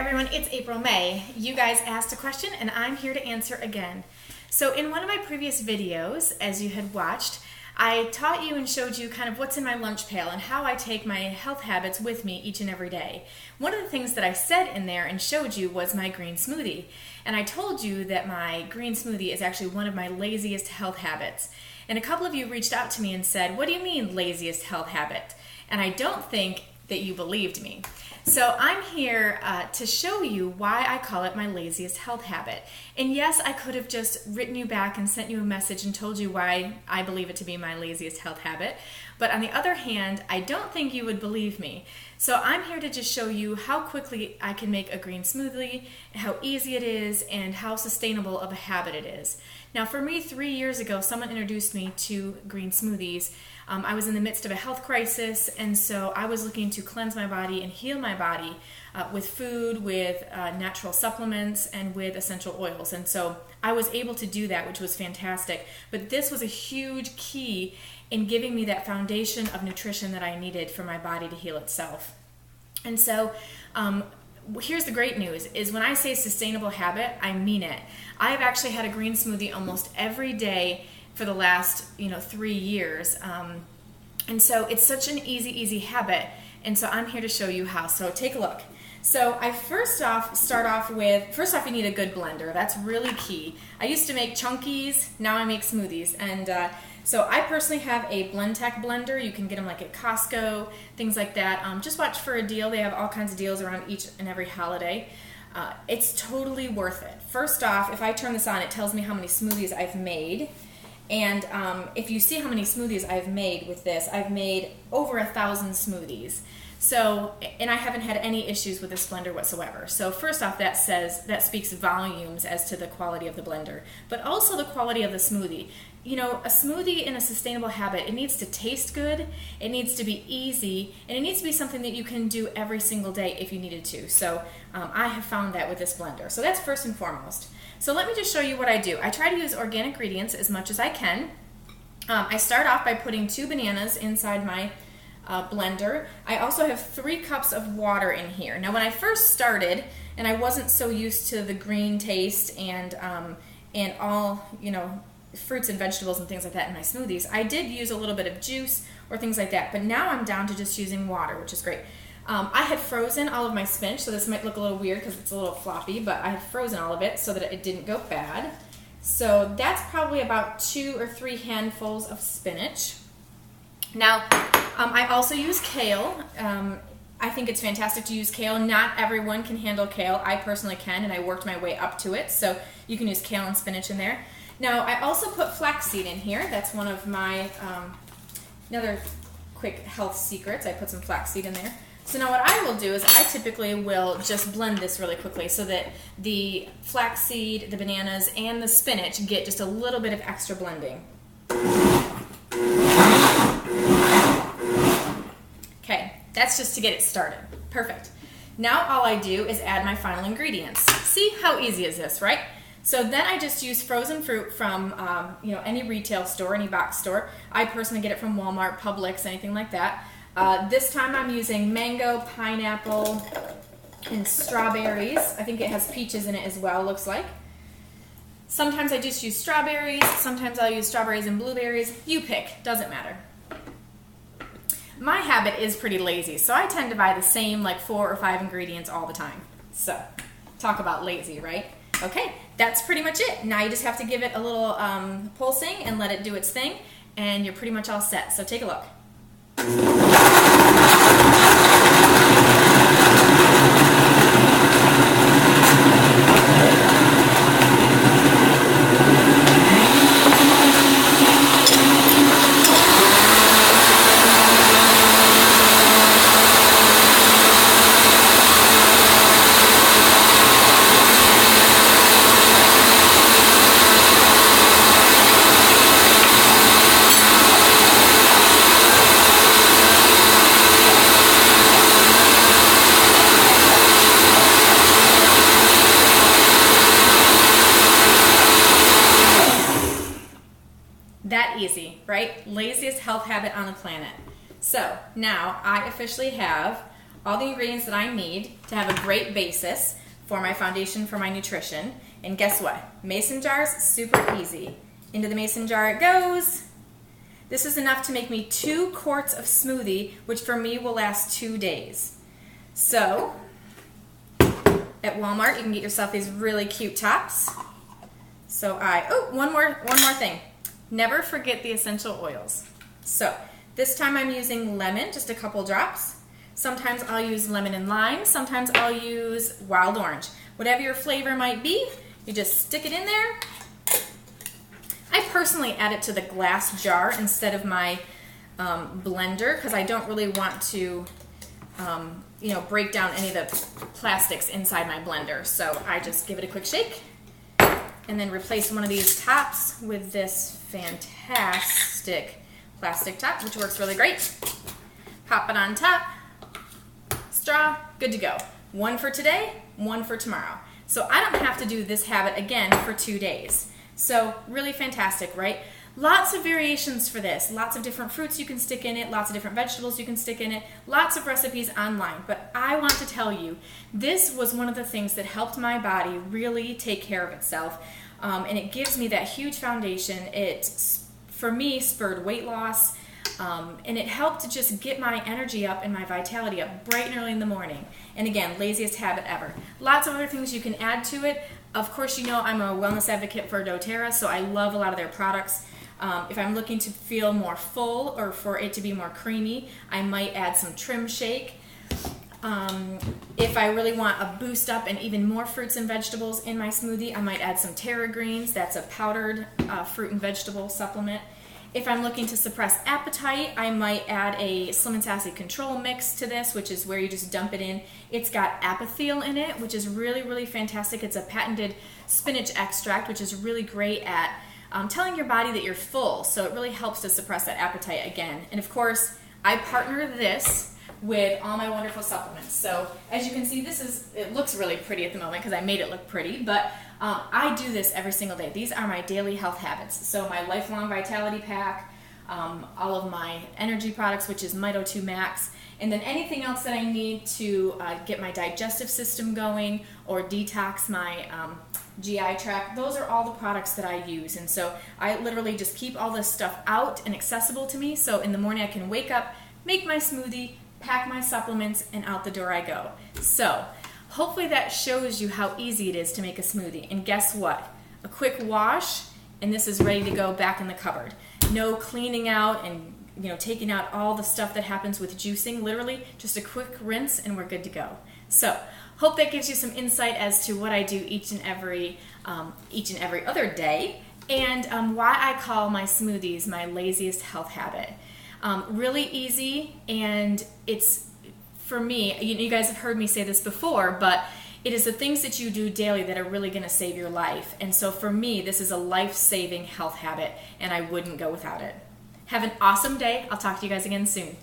everyone, it's April May. You guys asked a question and I'm here to answer again. So in one of my previous videos, as you had watched, I taught you and showed you kind of what's in my lunch pail and how I take my health habits with me each and every day. One of the things that I said in there and showed you was my green smoothie. And I told you that my green smoothie is actually one of my laziest health habits. And a couple of you reached out to me and said, what do you mean laziest health habit? And I don't think that you believed me. So I'm here to show you why I call it my laziest health habit. And yes, I could have just written you back and sent you a message and told you why I believe it to be my laziest health habit. But on the other hand, I don't think you would believe me. So I'm here to just show you how quickly I can make a green smoothie, how easy it is, and how sustainable of a habit it is. Now for me, 3 years ago, someone introduced me to green smoothies. I was in the midst of a health crisis, and so I was looking to cleanse my body and heal my body with food, with natural supplements, and with essential oils. And so I was able to do that, which was fantastic. But this was a huge key in giving me that foundation of nutrition that I needed for my body to heal itself. And so here's the great news, is when I say sustainable habit, I mean it. I have actually had a green smoothie almost every day for the last 3 years. And so it's such an easy habit. And so I'm here to show you how. So take a look. So I first off you need a good blender. That's really key. I used to make chunkies, now I make smoothies. And so I personally have a Blendtec blender. You can get them like at Costco, things like that. Just watch for a deal. They have all kinds of deals around each and every holiday. It's totally worth it. First off, if I turn this on, it tells me how many smoothies I've made. And if you see how many smoothies I've made with this, I've made over 1,000 smoothies. So, and I haven't had any issues with this blender whatsoever. So first off, that speaks volumes as to the quality of the blender, but also the quality of the smoothie. You know, a smoothie in a sustainable habit, it needs to taste good, it needs to be easy, and it needs to be something that you can do every single day if you needed to. So I have found that with this blender. So that's first and foremost. So let me just show you what I do. I try to use organic ingredients as much as I can. I start off by putting 2 bananas inside my blender. I also have 3 cups of water in here. Now when I first started, and I wasn't so used to the green taste and all, fruits and vegetables and things like that in my smoothies, I did use a little bit of juice or things like that, but now I'm down to just using water, which is great. I had frozen all of my spinach, so this might look a little weird because it's a little floppy, but I had frozen all of it so that it didn't go bad. So that's probably about 2 or 3 handfuls of spinach. Now, I also use kale. I think it's fantastic to use kale. Not everyone can handle kale. I personally can, and I worked my way up to it, so you can use kale and spinach in there. Now, I also put flaxseed in here. That's one of my, another quick health secrets. I put some flaxseed in there. So now what I will do is I typically will just blend this really quickly so that the flaxseed, the bananas, and the spinach get just a little bit of extra blending. Okay, that's just to get it started. Perfect. Now all I do is add my final ingredients. See how easy is this, right? So then I just use frozen fruit from any retail store, any box store. I personally get it from Walmart, Publix, anything like that. This time I'm using mango, pineapple, and strawberries. I think it has peaches in it as well, looks like. Sometimes I just use strawberries. Sometimes I'll use strawberries and blueberries. You pick, doesn't matter. My habit is pretty lazy, so I tend to buy the same 4 or 5 ingredients all the time. So, talk about lazy, right? Okay, that's pretty much it. Now you just have to give it a little pulsing and let it do its thing, and you're pretty much all set. So take a look. That easy, right? Laziest health habit on the planet. So now I officially have all the ingredients that I need to have a great basis for my foundation for my nutrition. And guess what? Mason jars, super easy. Into the mason jar it goes. This is enough to make me 2 quarts of smoothie, which for me will last 2 days. So, at Walmart, you can get yourself these really cute tops. So one more thing. Never forget the essential oils. So, this time I'm using lemon, just a couple drops. Sometimes I'll use lemon and lime. Sometimes I'll use wild orange. Whatever your flavor might be, you just stick it in there. I personally add it to the glass jar instead of my blender because I don't really want to break down any of the plastics inside my blender. So I just give it a quick shake and then replace one of these tops with this fantastic plastic top, which works really great. Pop it on top, straw, good to go. 1 for today, 1 for tomorrow. So I don't have to do this habit again for 2 days. So really fantastic, right? Lots of variations for this. Lots of different fruits you can stick in it. Lots of different vegetables you can stick in it. Lots of recipes online. But I want to tell you, this was one of the things that helped my body really take care of itself. And it gives me that huge foundation. It, for me, spurred weight loss. And it helped to just get my energy up and my vitality up bright and early in the morning. And again, laziest habit ever. Lots of other things you can add to it. Of course, you know I'm a wellness advocate for doTERRA, so I love a lot of their products. If I'm looking to feel more full or for it to be more creamy, I might add some trim shake. If I really want a boost up and even more fruits and vegetables in my smoothie, I might add some Terra Greens. That's a powdered fruit and vegetable supplement. If I'm looking to suppress appetite, I might add a Slim and Sassy Control Mix to this, which is where you just dump it in. It's got apithyl in it, which is really, really fantastic. It's a patented spinach extract, which is really great at telling your body that you're full. So it really helps to suppress that appetite again. And of course, I partner this with all my wonderful supplements. So as you can see, it looks really pretty at the moment because I made it look pretty, but I do this every single day. These are my daily health habits. So my Lifelong Vitality Pack, all of my energy products, which is Mito 2 Max, and then anything else that I need to get my digestive system going or detox my GI tract. Those are all the products that I use. And so I literally just keep all this stuff out and accessible to me. So in the morning I can wake up, make my smoothie, pack my supplements, and out the door I go. So hopefully that shows you how easy it is to make a smoothie. And guess what? A quick wash, and this is ready to go back in the cupboard. No cleaning out and taking out all the stuff that happens with juicing. Literally, just a quick rinse, and we're good to go. So hope that gives you some insight as to what I do each and every other day, and why I call my smoothies my laziest health habit. Really easy, and it's, for me, you guys have heard me say this before, but it is the things that you do daily that are really going to save your life. And so for me, this is a life-saving health habit, and I wouldn't go without it. Have an awesome day. I'll talk to you guys again soon.